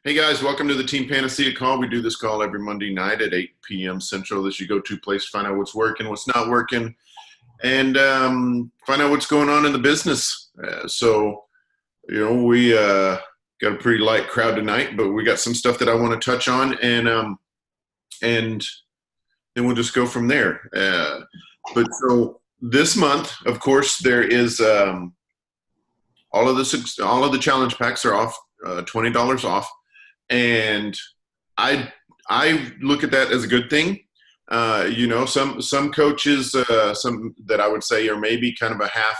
Hey guys, welcome to the Team Panacea call. We do this call every Monday night at 8 p.m. Central. This is your go-to place to find out what's working, what's not working, and find out what's going on in the business. We got a pretty light crowd tonight, but we got some stuff that I want to touch on, and then we'll just go from there. But this month, of course, there is all of the challenge packs are off, $20 off, and I look at that as a good thing. Some coaches, some that I would say are maybe kind of a half,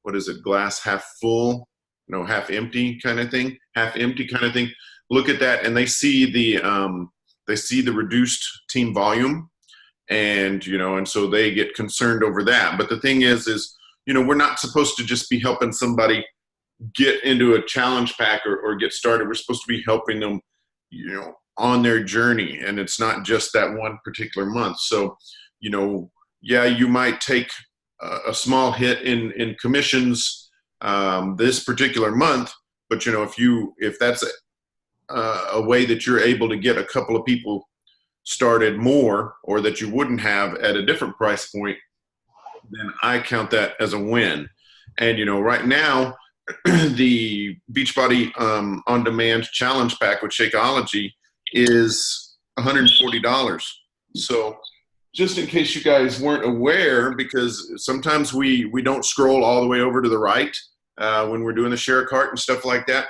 what is it, glass half full, half empty kind of thing, half empty kind of thing. Look at that, and they see the reduced team volume, and so they get concerned over that. But the thing is we're not supposed to just be helping somebody get into a challenge pack or get started. We're supposed to be helping them, on their journey. And it's not just that one particular month. So, yeah, you might take a small hit in commissions this particular month, but if that's a way that you're able to get a couple of people started more, or that you wouldn't have at a different price point, then I count that as a win. And right now, the Beachbody On Demand Challenge Pack with Shakeology is $140. So just in case you guys weren't aware, because sometimes we don't scroll all the way over to the right when we're doing the share cart and stuff like that.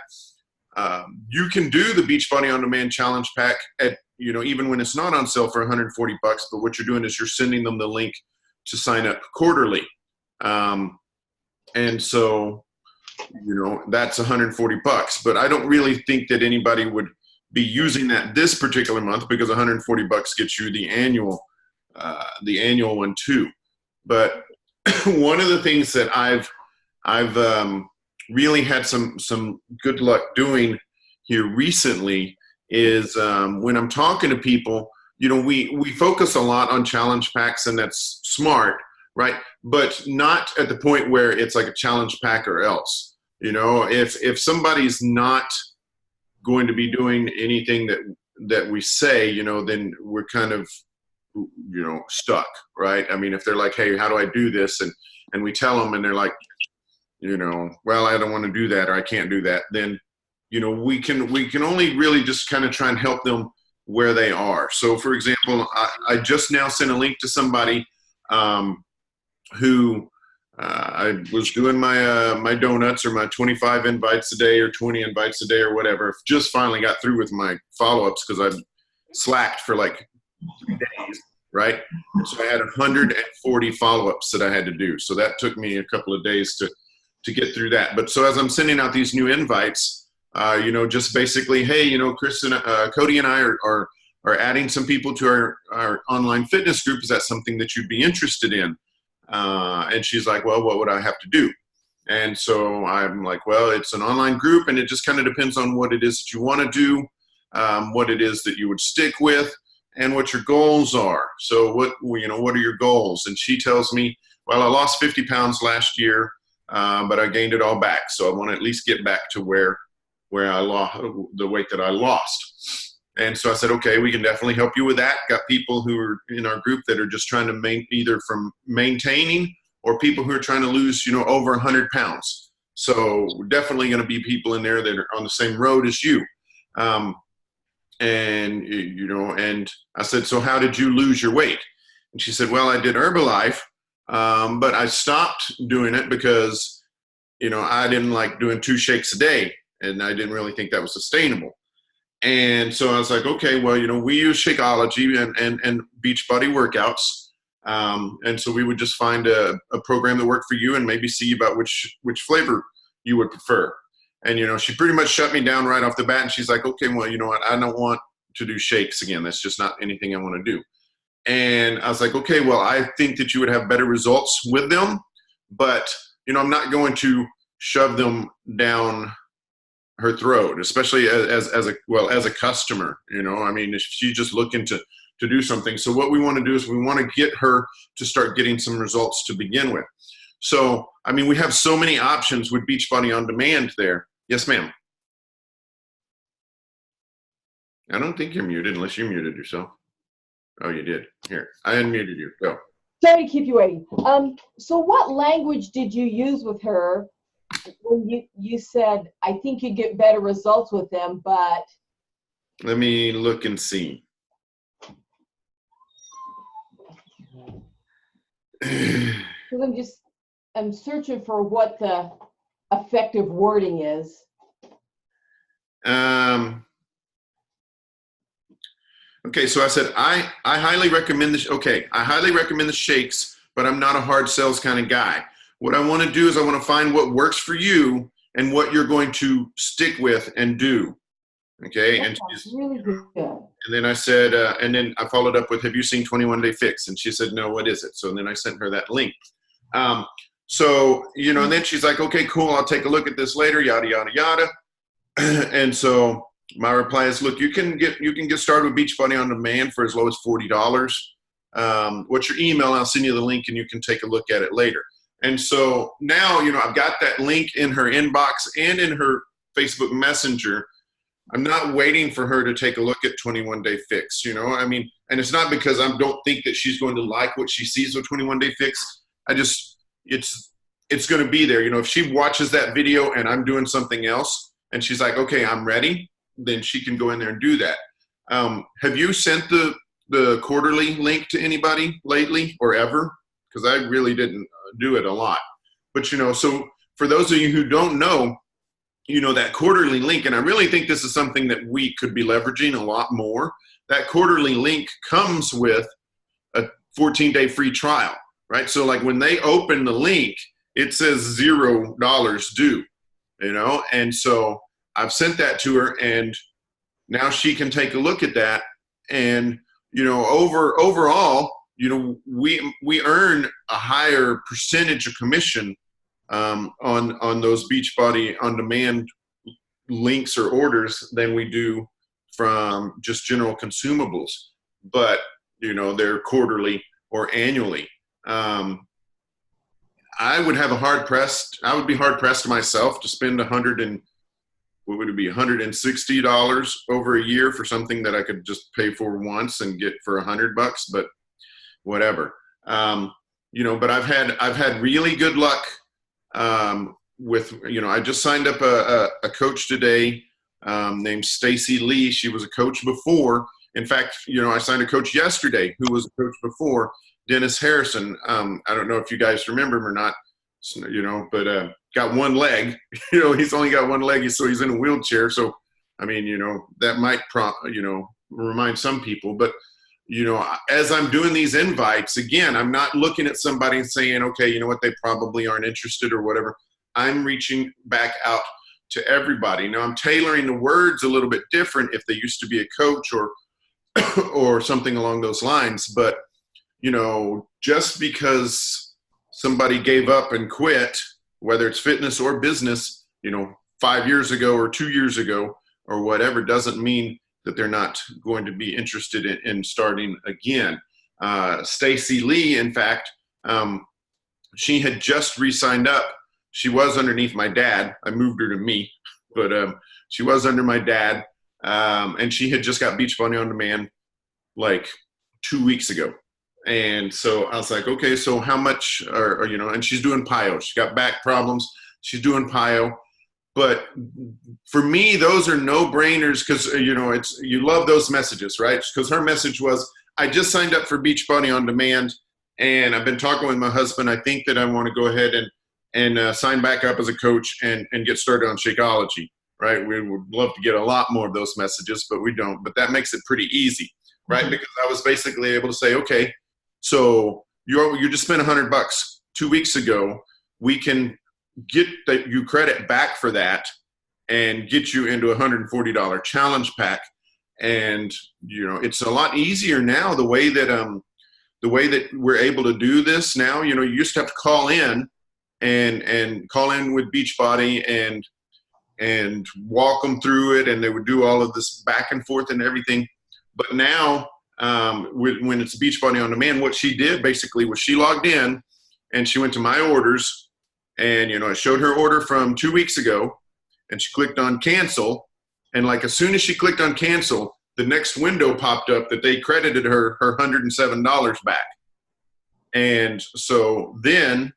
You can do the Beachbody On Demand Challenge Pack at, even when it's not on sale for $140, but what you're doing is you're sending them the link to sign up quarterly. And so, that's $140, but I don't really think that anybody would be using that this particular month, because $140 gets you the annual one too. But one of the things that I've really had some good luck doing here recently is when I'm talking to people, we focus a lot on challenge packs, and that's smart, right? But not at the point where it's like a challenge pack or else. If somebody's not going to be doing anything that we say, then we're kind of, stuck, right? I mean, if they're like, hey, how do I do this? And we tell them, and they're like, well, I don't want to do that, or I can't do that. Then, we can only really just kind of try and help them where they are. So for example, I just now sent a link to somebody who I was doing my donuts, or my 25 invites a day or 20 invites a day or whatever. Just finally got through with my follow-ups because I've slacked for like 3 days, right? And so I had 140 follow-ups that I had to do. So that took me a couple of days to get through that. But so as I'm sending out these new invites, just basically, hey, Chris and Cody and I are adding some people to our online fitness group. Is that something that you'd be interested in? And she's like, well, what would I have to do? And so I'm like, well, it's an online group, and it just kind of depends on what it is that you want to do, what it is that you would stick with, and what your goals are. So what are your goals? And she tells me, well, I lost 50 pounds last year, but I gained it all back. So I want to at least get back to where I lost the weight that I lost. And so I said, okay, we can definitely help you with that. Got people who are in our group that are just trying to either from maintaining, or people who are trying to lose, over 100 pounds. So definitely going to be people in there that are on the same road as you. And I said, so how did you lose your weight? And she said, well, I did Herbalife, but I stopped doing it because, I didn't like doing 2 shakes a day, and I didn't really think that was sustainable. And so I was like, okay, well, we use Shakeology and Beachbody workouts. And so we would just find a program that worked for you, and maybe see about which flavor you would prefer. And, she pretty much shut me down right off the bat. And she's like, okay, well, you know what? I don't want to do shakes again. That's just not anything I want to do. And I was like, okay, well, I think that you would have better results with them, but, I'm not going to shove them down her throat, especially as a customer. I mean, if she's just looking to do something. So what we want to do is we want to get her to start getting some results to begin with. So, I mean, we have so many options with Beachbody On Demand there. Yes, ma'am. I don't think you're muted unless you muted yourself. Oh, you did. Here, I unmuted you. Go. Sorry to keep you waiting. So what language did you use with her when you said, I think you get better results with them, but Let me look and see. because I'm searching for what the effective wording is. Okay, so I said I highly recommend this. Okay, I highly recommend the shakes, but I'm not a hard sales kind of guy. What I want to do is I want to find what works for you and what you're going to stick with and do. Okay, That and sounds really good. and then I said, and then I followed up with, have you seen 21 Day Fix? And she said, no, what is it? So then I sent her that link. So, you know, and then she's like, okay, cool, I'll take a look at this later, yada, yada, yada. And so my reply is, look, you can get started with Beachbody on demand for as low as $40. What's your email? I'll send you the link and you can take a look at it later. And so now, you know, I've got that link in her inbox and in her Facebook Messenger. I'm not waiting for her to take a look at 21 Day Fix, you know, I mean, and it's not because I don't think that she's going to like what she sees with 21 Day Fix. I just, it's going to be there. You know, if she watches that video and I'm doing something else and she's like, okay, I'm ready, then she can go in there and do that. Have you sent the quarterly link to anybody lately or ever? Because I really didn't do it a lot. But, you know, so for those of you who don't know, you know, that quarterly link, and I really think this is something that we could be leveraging a lot more. That quarterly link comes with a 14-day free trial, right? So like when they open the link, it says $0 due, you know? And so I've sent that to her and now she can take a look at that. And, you know, overall, you know, we earn a higher percentage of commission on those Beachbody on demand links or orders than we do from just general consumables, but you know, they're quarterly or annually. I would be hard pressed myself to spend what would it be, $160 over a year for something that I could just pay for once and get for $100, but whatever. You know, but I've had really good luck with, you know, I just signed up a coach today named Stacy Lee. She was a coach before. In fact, you know, I signed a coach yesterday who was a coach before, Dennis Harrison. I don't know if you guys remember him or not, you know, but got one leg. You know, he's only got one leg, so he's in a wheelchair. So, I mean, you know, that might you know, remind some people. But, you know, as I'm doing these invites, again, I'm not looking at somebody and saying, okay, you know what, they probably aren't interested or whatever. I'm reaching back out to everybody. Now I'm tailoring the words a little bit different if they used to be a coach or or something along those lines. But, you know, just because somebody gave up and quit, whether it's fitness or business, you know, 5 years ago or 2 years ago or whatever, doesn't mean that they're not going to be interested in starting again. Stacy Lee, in fact, she had just re-signed up. She was underneath my dad. I moved her to me, but she was under my dad. And she had just got Beachbody on demand like 2 weeks ago. And so I was like, okay, so how much or you know, and she's doing PIO. She got back problems. She's doing PIO. But for me, those are no brainers because, you know, you love those messages, right? Because her message was, I just signed up for Beachbody on demand and I've been talking with my husband. I think that I want to go ahead and sign back up as a coach and get started on Shakeology, right? We would love to get a lot more of those messages, but we don't. But that makes it pretty easy, right? Mm-hmm. Because I was basically able to say, okay, so you just spent $100 2 weeks ago. We can get you credit back for that and get you into a $140 challenge pack. And, you know, it's a lot easier now the way that we're able to do this now. You know, you used to have to call in and call in with Beachbody and walk them through it, and they would do all of this back and forth and everything. But now, when it's Beachbody on demand, what she did basically was she logged in and she went to my orders, and, you know, it showed her order from 2 weeks ago, and she clicked on cancel, and like as soon as she clicked on cancel, the next window popped up that they credited her $107 back. And so then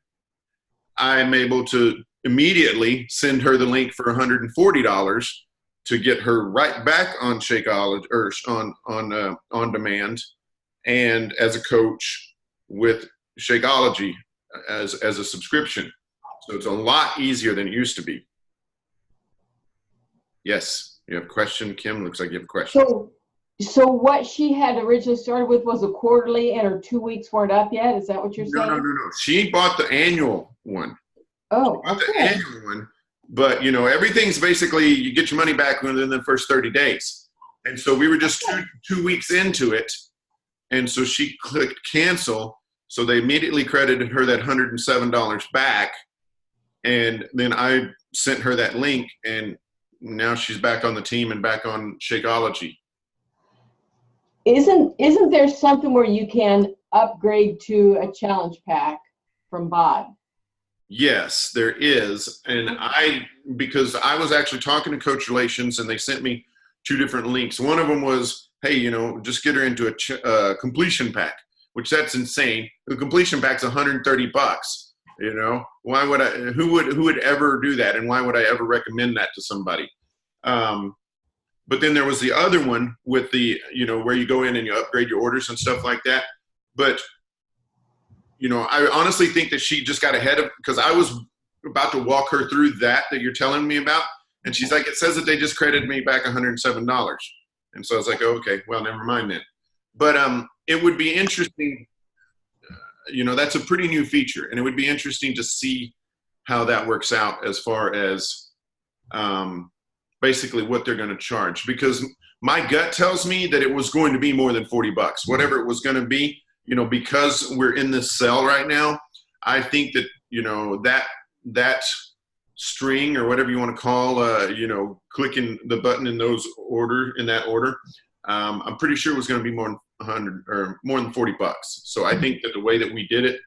I'm able to immediately send her the link for $140 to get her right back on Shakeology or on demand, and as a coach with Shakeology as a subscription. So it's a lot easier than it used to be. Yes, you have a question, Kim? Looks like you have a question. So what she had originally started with was a quarterly, and her 2 weeks weren't up yet? Is that what you're saying? No. She bought the annual one. Oh, Not okay. the annual one, but everything's basically you get your money back within the first 30 days. And so we were just two weeks into it, and so she clicked cancel. So they immediately credited her that $107 back, and then I sent her that link, and now she's back on the team and back on Shakeology. Isn't there something where you can upgrade to a challenge pack from BOD? Yes, there is. And because I was actually talking to Coach Relations, and they sent me 2 different links. One of them was, hey, just get her into a completion pack, which that's insane. The completion pack's $130. Why would who would ever do that? And why would I ever recommend that to somebody? But then there was the other one with the, where you go in and you upgrade your orders and stuff like that. But I honestly think that she just got ahead of, because I was about to walk her through that you're telling me about. And she's like, it says that they just credited me back $107. And so I was like, oh, okay, well, never mind then. But it would be interesting. That's a pretty new feature. And it would be interesting to see how that works out as far as basically what they're going to charge. Because my gut tells me that it was going to be more than $40, whatever it was going to be. Because we're in this sale right now, I think that, that string or whatever you want to call, clicking the button in that order, I'm pretty sure it was going to be more than 100 or more than $40. So I think that the way that we did it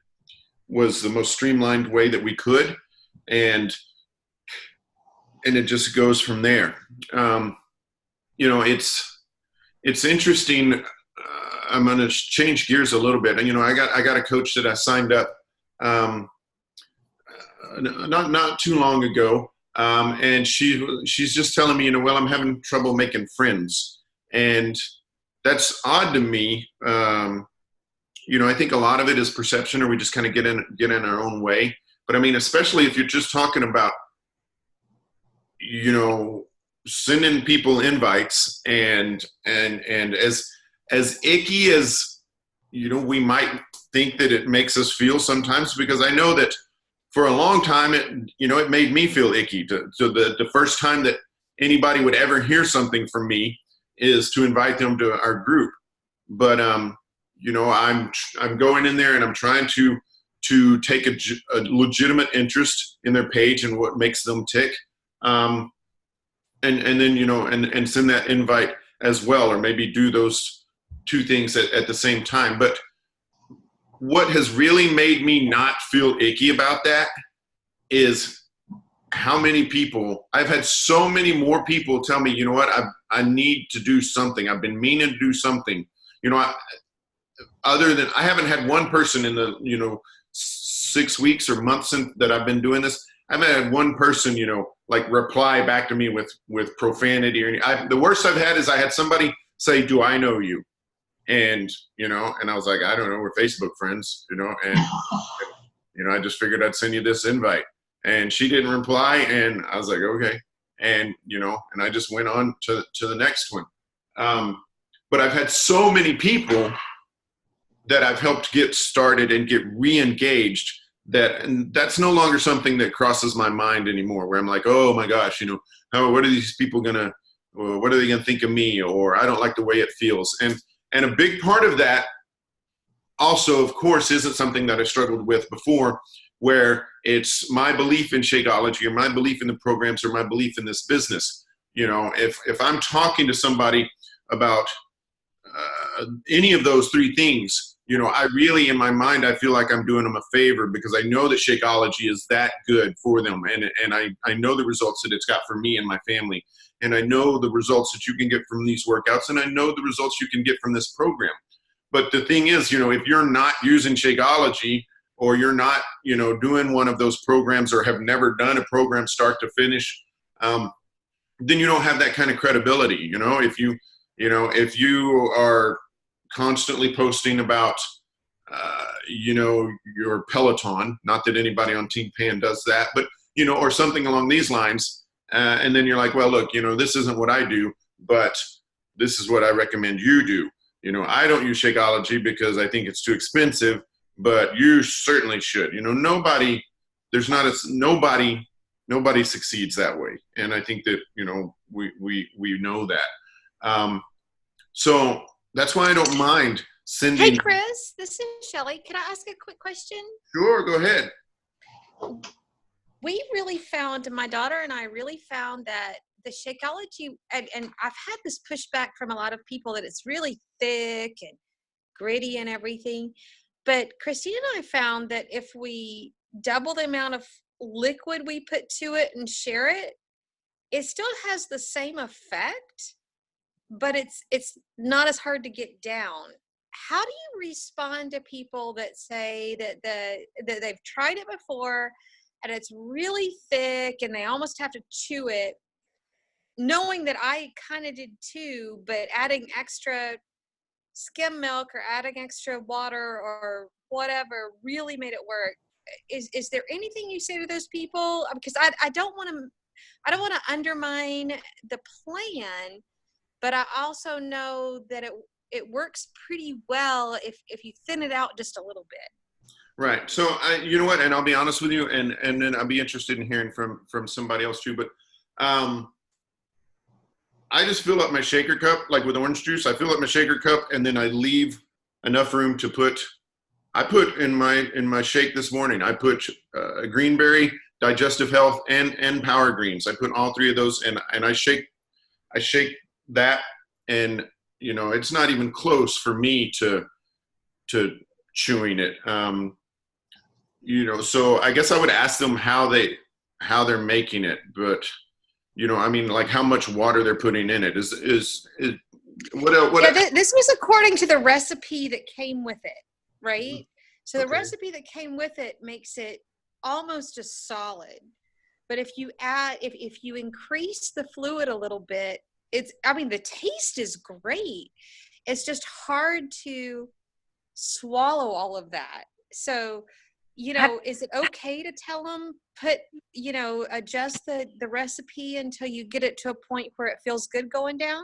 was the most streamlined way that we could. And it just goes from there. It's interesting. I'm going to change gears a little bit. And, I got a coach that I signed up not too long ago. And she's just telling me, well, I'm having trouble making friends. And that's odd to me. I think a lot of it is perception, or we just kind of get in our own way. But I mean, especially if you're just talking about, sending people invites and as icky as, we might think that it makes us feel sometimes, because I know that for a long time, it made me feel icky. So the first time that anybody would ever hear something from me is to invite them to our group. But, I'm going in there and I'm trying to take a legitimate interest in their page and what makes them tick. And then, and send that invite as well, or maybe do those 2 things at the same time. But what has really made me not feel icky about that is how many people, I've had so many more people tell me, I need to do something. I've been meaning to do something. Other than, I haven't had one person in the, 6 weeks or months that I've been doing this, I haven't had one person, reply back to me with profanity or anything. The worst I've had is I had somebody say, do I know you? And, and I was like, I don't know, we're Facebook friends, and, I just figured I'd send you this invite. And she didn't reply, and I was like, okay. And, and I just went on to the next one. But I've had so many people that I've helped get started and get re-engaged, and that's no longer something that crosses my mind anymore, where I'm like, oh my gosh, what are these people what are they going to think of me? Or I don't like the way it feels. And a big part of that also, of course, isn't something that I struggled with before, where it's my belief in Shakeology, or my belief in the programs, or my belief in this business. If I'm talking to somebody about any of those 3 things, I really, in my mind, I feel like I'm doing them a favor because I know that Shakeology is that good for them. And I know the results that it's got for me and my family. And I know the results that you can get from these workouts. And I know the results you can get from this program. But the thing is, if you're not using Shakeology, or you're not, doing one of those programs, or have never done a program start to finish, then you don't have that kind of credibility. If you are constantly posting about, your Peloton, not that anybody on Team Pan does that, but, or something along these lines. And then you're like, well, look, this isn't what I do, but this is what I recommend you do. I don't use Shakeology because I think it's too expensive, but you certainly should. Nobody succeeds that way. And I think that, we know that. So that's why I don't mind sending. Hey, Chris, this is Shelly. Can I ask a quick question? Sure, go ahead. We really found, my daughter and I really found that the Shakeology, and I've had this pushback from a lot of people that it's really thick and gritty and everything. But Christine and I found that if we double the amount of liquid we put to it and share it, it still has the same effect, but it's not as hard to get down. How do you respond to people that say that that they've tried it before and it's really thick and they almost have to chew it, knowing that I kind of did too, but adding extra skim milk or adding extra water or whatever really made it work? Is there anything you say to those people? Because I don't want to undermine the plan, but I also know that it works pretty well if you thin it out just a little bit. Right. So you know what? And I'll be honest with you, and then I'll be interested in hearing from somebody else too. But I just fill up my shaker cup, like with orange juice. I fill up my shaker cup, and then I leave enough room to put. I put in my shake this morning. I put greenberry, digestive health, and power greens. I put all three of those, and I shake that, and it's not even close for me to chewing it. So I guess I would ask them how they're making it, but like how much water they're putting in it is what? Yeah, this was according to the recipe that came with it, right? So the recipe that came with it makes it almost just solid. But if you increase the fluid a little bit, the taste is great. It's just hard to swallow all of that. So, is it okay to tell them, adjust the recipe until you get it to a point where it feels good going down?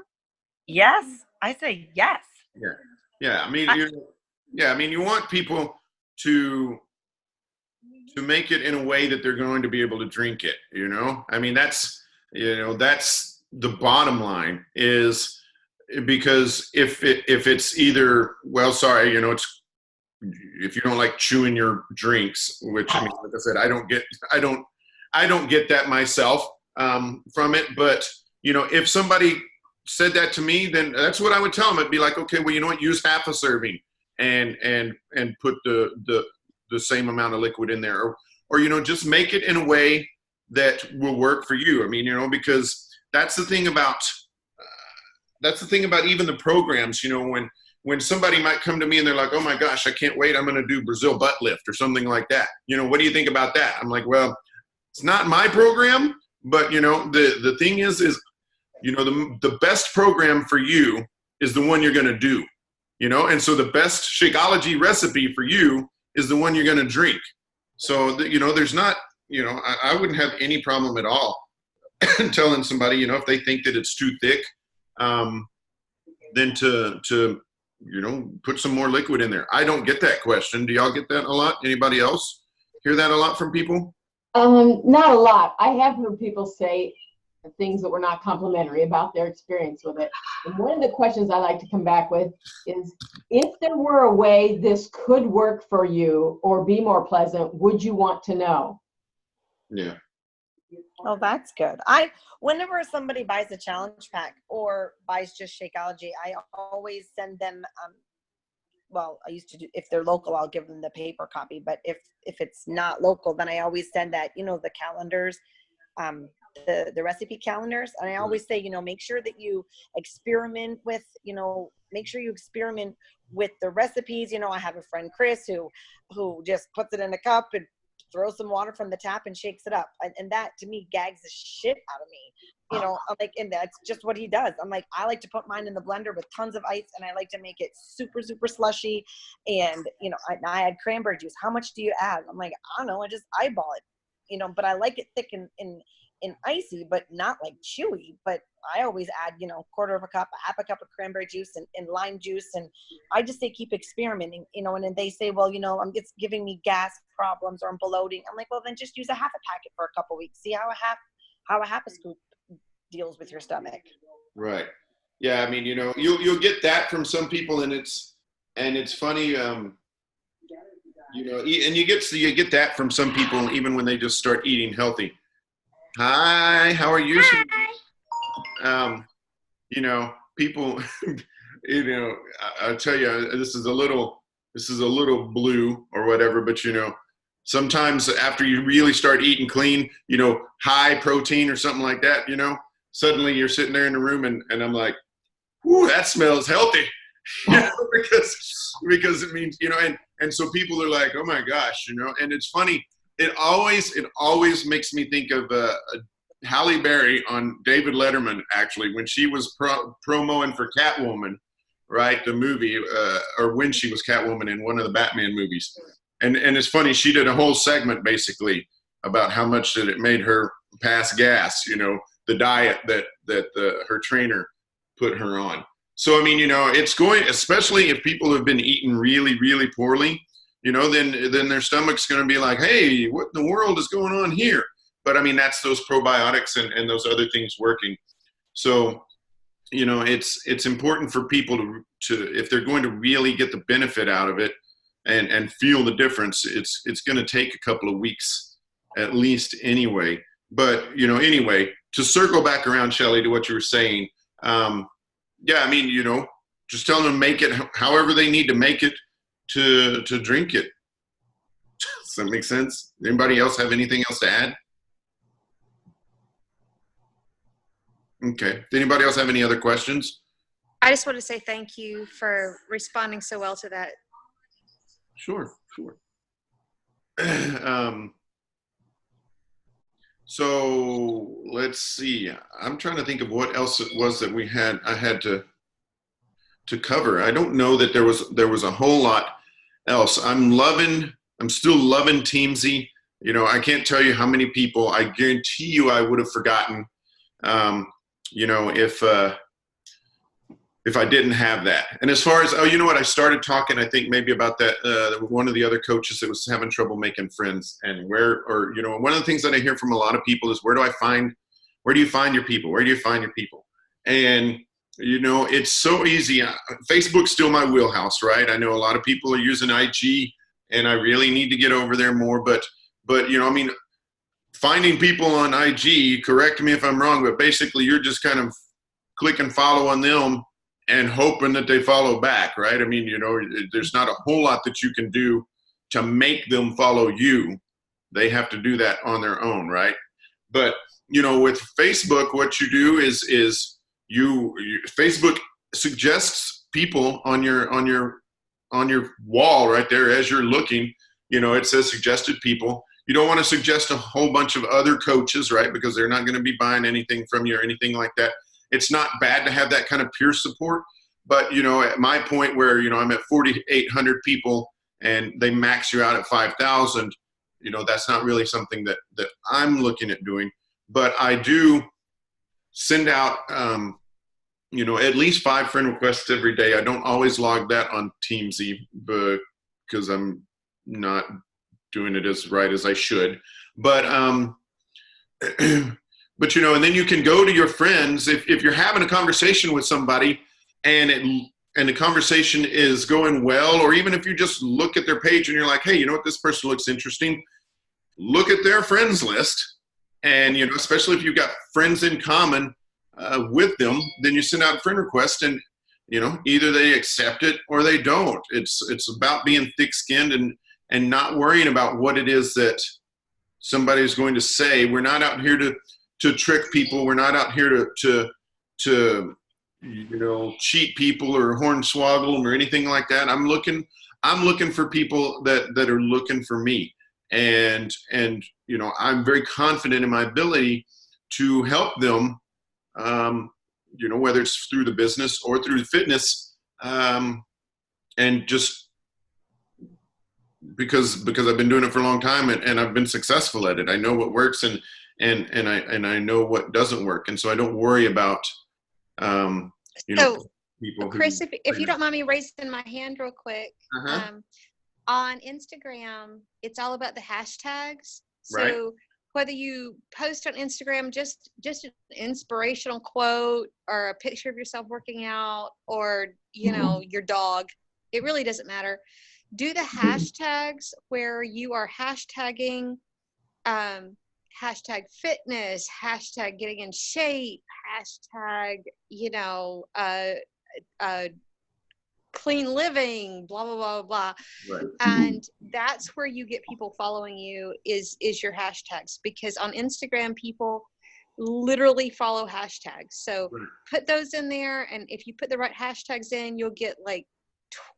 Yes, I say yes. Yeah. You want people to make it in a way that they're going to be able to drink it. That's the bottom line, is because if it's either, well, sorry, it's, if you don't like chewing your drinks, which like I said, I don't get that myself from it. But if somebody said that to me, then that's what I would tell them. It'd be like, okay, well, you know what? Use half a serving and put the same amount of liquid in there, or just make it in a way that will work for you. Because that's the thing about even the programs. When somebody might come to me and they're like, oh my gosh, I can't wait, I'm going to do Brazil butt lift or something like that. What do you think about that? I'm like, well, it's not my program, but the thing is the best program for you is the one you're going to do, and so the best Shakeology recipe for you is the one you're going to drink. So there's not, I wouldn't have any problem at all telling somebody, if they think that it's too thick, then to put some more liquid in there. I don't get that question. Do y'all get that a lot? Anybody else hear that a lot from people? Not a lot. I have heard people say things that were not complimentary about their experience with it. And one of the questions I like to come back with is, if there were a way this could work for you or be more pleasant, would you want to know? Yeah. Oh, that's good. Whenever somebody buys a challenge pack or buys just Shakeology, I always send them well, I used to do, if they're local, I'll give them the paper copy. But if it's not local, then I always send that, the calendars, the recipe calendars. And I always say, make sure that you experiment with, make sure you experiment with the recipes. I have a friend, Chris, who just puts it in a cup and throws some water from the tap and shakes it up. And that to me gags the shit out of me. I'm like, and that's just what he does. I'm like, I like to put mine in the blender with tons of ice, and I like to make it super, super slushy. And, I add cranberry juice. How much do you add? I'm like, I don't know. I just eyeball it, but I like it thick and icy, but not like chewy. But I always add, quarter of a cup, half a cup of cranberry juice and lime juice. And I just say, keep experimenting, and then they say, well, it's giving me gas problems or I'm bloating. I'm like, well, then just use a half a packet for a couple weeks. See how a half a scoop deals with your stomach. Right. Yeah. I mean, you'll get that from some people, and it's funny. And you get that from some people even when they just start eating healthy. Hi, how are you? Hi. People, I'll tell you, this is a little blue or whatever, but sometimes after you really start eating clean, high protein or something like that, suddenly you're sitting there in the room and I'm like, whoo, that smells healthy, because it means, and so people are like, oh my gosh, and it's funny. It always makes me think of Halle Berry on David Letterman, actually, when she was promoing for Catwoman, right? The movie, or when she was Catwoman in one of the Batman movies. And it's funny, she did a whole segment basically about how much that it made her pass gas, the diet that her trainer put her on. So, I mean, it's going, especially if people have been eating really, really poorly, then their stomach's going to be like, hey, what in the world is going on here? But I mean, that's those probiotics and those other things working. So, it's important for people to, if they're going to really get the benefit out of it and feel the difference, it's going to take a couple of weeks at least anyway. But, anyway, to circle back around, Shelley, to what you were saying, yeah, I mean, just tell them to make it however they need to make it to drink it. Does that make sense? Anybody else have anything else to add? Okay. Does anybody else have any other questions? I just want to say thank you for responding so well to that. Sure. So let's see. I'm trying to think of what else it was that I had to cover. I don't know that there was a whole lot else. I'm still loving Teamsy. I can't tell you how many people, I guarantee you I would have forgotten, if I didn't have that. And as far as, I started talking, I think maybe about that, one of the other coaches that was having trouble making friends, and one of the things that I hear from a lot of people is, where do you find your people? Where do you find your people? And, it's so easy. Facebook's still my wheelhouse, right? I know a lot of people are using IG, and I really need to get over there more, but finding people on IG, correct me if I'm wrong, but basically you're just kind of click and follow on them and hoping that they follow back, right? I mean, there's not a whole lot that you can do to make them follow you. They have to do that on their own, right? But, with Facebook, what you do is Facebook suggests people on your wall right there as you're looking. It says suggested people. You don't want to suggest a whole bunch of other coaches, right? Because they're not going to be buying anything from you or anything like that. It's not bad to have that kind of peer support. But, at my point where, I'm at 4,800 people and they max you out at 5,000, that's not really something that I'm looking at doing. But I do send out, at least 5 friend requests every day. I don't always log that on Teamsy because I'm not doing it as right as I should. But, but, and then you can go to your friends if you're having a conversation with somebody and the conversation is going well, or even if you just look at their page and you're like, hey, this person looks interesting, look at their friends list. And, especially if you've got friends in common with them, then you send out a friend request and, either they accept it or they don't. It's about being thick-skinned and not worrying about what it is that somebody's going to say. We're not out here to trick people. We're not out here to cheat people or hornswoggle them or anything like that. I'm looking for people that are looking for me, and I'm very confident in my ability to help them, whether it's through the business or through the fitness, and just because I've been doing it for a long time and I've been successful at it. I know what works and I know what doesn't work, and so I don't worry about people. Chris, if you don't mind me raising my hand real quick, on Instagram, it's all about the hashtags. So right. Whether you post on Instagram just an inspirational quote or a picture of yourself working out or your dog, it really doesn't matter. Do the hashtags where you are hashtagging hashtag fitness, hashtag getting in shape, hashtag clean living, blah blah blah blah. Right. And that's where you get people following you is your hashtags, because on Instagram people literally follow hashtags. So put those in there, and if you put the right hashtags in, you'll get like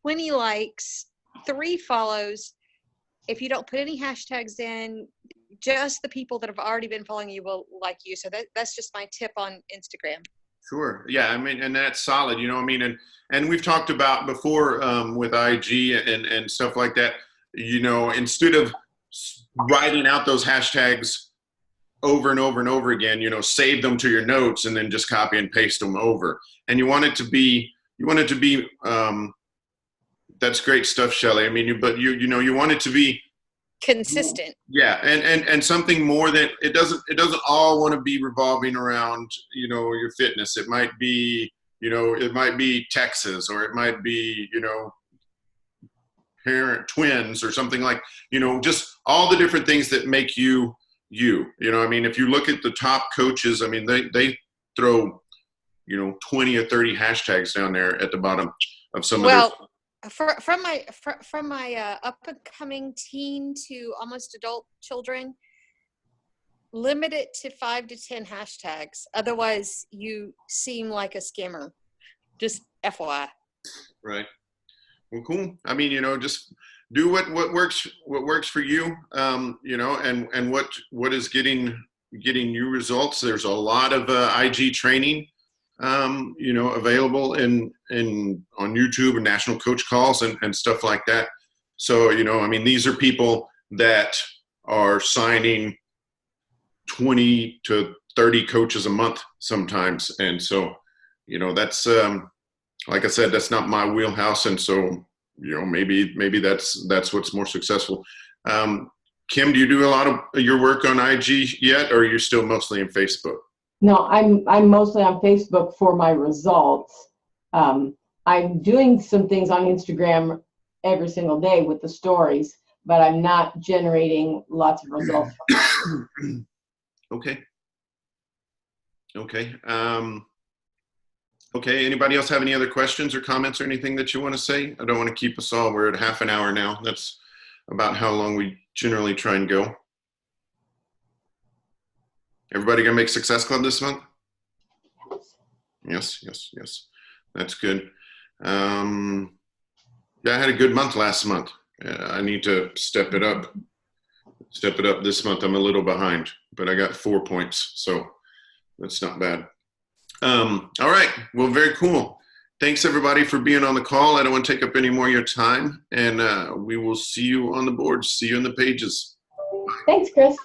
20 likes, 3 follows. If you don't put any hashtags in, just the people that have already been following you will like you. So that's just my tip on Instagram. Sure. Yeah. I mean, and that's solid, and we've talked about before with IG and stuff like that, instead of writing out those hashtags over and over and over again, save them to your notes and then just copy and paste them over. And you want it to be, that's great stuff, Shelley. I mean, you want it to be consistent. Yeah. And something more than it doesn't all want to be revolving around, your fitness. It might be, it might be Texas, or it might be, parent twins or something like, just all the different things that make you. I mean, if you look at the top coaches, I mean, they throw, 20 or 30 hashtags down there at the bottom of some of their. From my up and coming teen to almost adult children, limit it to 5 to 10 hashtags. Otherwise, you seem like a scammer. Just FYI. Right. Well, cool. I mean, just do what works for you. And what is getting you results. There's a lot of IG training. Available on YouTube and national coach calls and stuff like that. So, I mean, these are people that are signing 20 to 30 coaches a month sometimes. And so, that's, like I said, that's not my wheelhouse. And so, maybe that's what's more successful. Kim, do you do a lot of your work on IG yet, or are you still mostly in Facebook? No, I'm mostly on Facebook for my results. I'm doing some things on Instagram every single day with the stories, but I'm not generating lots of results. Okay. Okay. Anybody else have any other questions or comments or anything that you want to say? I don't want to keep us all. We're at half an hour now. That's about how long we generally try and go. Everybody gonna make Success Club this month? Yes. That's good. Yeah, I had a good month last month. I need to step it up this month. I'm a little behind, but I got 4 points, so that's not bad. All right. Well, very cool. Thanks everybody for being on the call. I don't want to take up any more of your time, and we will see you on the boards. See you in the pages. Thanks, Chris.